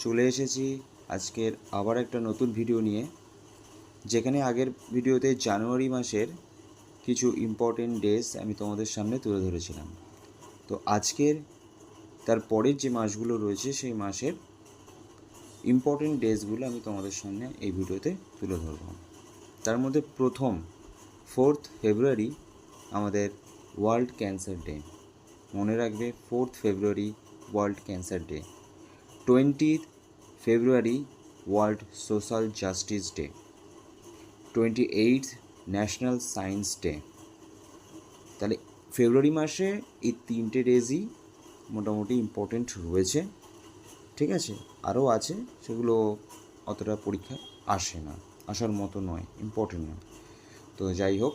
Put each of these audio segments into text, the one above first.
চলে এসেছি আজকের আবার একটা নতুন ভিডিও নিয়ে, যেখানে আগের ভিডিওতে জানুয়ারি মাসের কিছু ইম্পর্টেন্ট ডেজ আমি তোমাদের সামনে তুলে ধরেছিলাম। তো আজকের তার পরের যে মাসগুলো রয়েছে সেই মাসের ইম্পর্টেন্ট ডেজগুলো আমি তোমাদের সামনে এই ভিডিওতে তুলে ধরব। তার মধ্যে প্রথম 4th ফেব্রুয়ারি আমাদের ওয়ার্ল্ড ক্যান্সার ডে। মনে রাখবে 4th February world cancer day. 20th February world social justice day. 28th national science day. তাহলে ফেব্রুয়ারি মাসে এই 3টে ডেজই মোটামুটি ইম্পর্টেন্ট রয়েছে, ঠিক আছে। আরও আছে, সেগুলো অতটা পরীক্ষায় আসে না, আসার মতো নয়, ইম্পর্টেন্ট নয়। তো যাই হোক,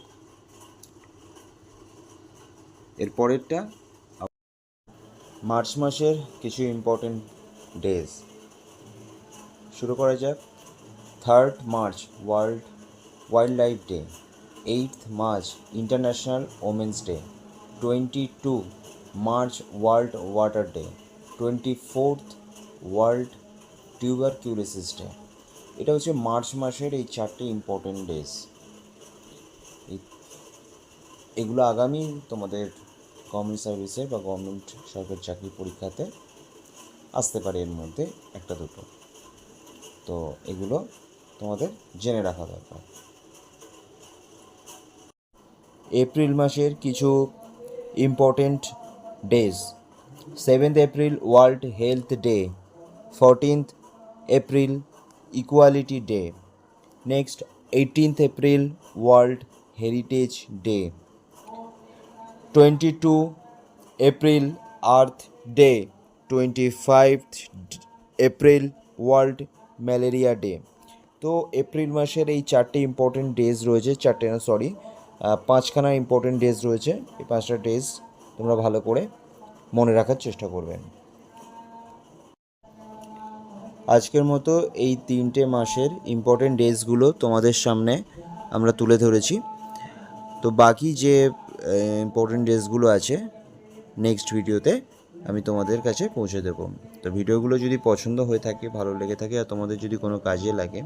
এর পরেরটা মার্চ মাসের কিছু ইম্পর্টেন্ট ডেজ। শুরু করা যাক। 3rd March world wild life day. 8th March international women's day. 22 March world water day. 24th world tuberculosis day. এটা হচ্ছে মার্চ মাসের এই 4টে ইম্পর্টেন্ট ডেজ। এগুলো আগামী তোমাদের গভর্নমেন্ট সার্ভিসে বা গভর্নমেন্ট সরকারি চাকরি পরীক্ষাতে আসতে পারে, এর মধ্যে একটা দুটো। তো এগুলো তোমাদের জেনে রাখা দরকার। এপ্রিল মাসের কিছু important days. 7th April world health day. 14th April equality day. Next 18th April world heritage day. 22 April earth day. 25th April world malaria day. তো এপ্রিল মাসের এই 4টে ইম্পর্টেন্ট ডেজ রয়েছে, 5খানা ইম্পর্টেন্ট ডেজ রয়েছে। এই 5টা days তোমরা ভালো করে মনে রাখার চেষ্টা করবেন। আজকের মতো এই 3টে মাসের ইম্পর্টেন্ট ডেজগুলো তোমাদের সামনে আমরা তুলে ধরেছি। তো বাকি যে ইম্পর্টেন্ট ডেজগুলো আছে নেক্সট ভিডিওতে আমি তোমাদের কাছে পৌঁছে দেবো। তো ভিডিওগুলো যদি পছন্দ হয়ে থাকে, ভালো লেগে থাকে, আর তোমাদের যদি কোনো কাজে লাগে,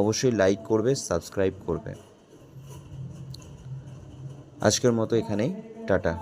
অবশ্যই লাইক করবে, সাবস্ক্রাইব করবে। আজকের মতো এখানেই, টাটা।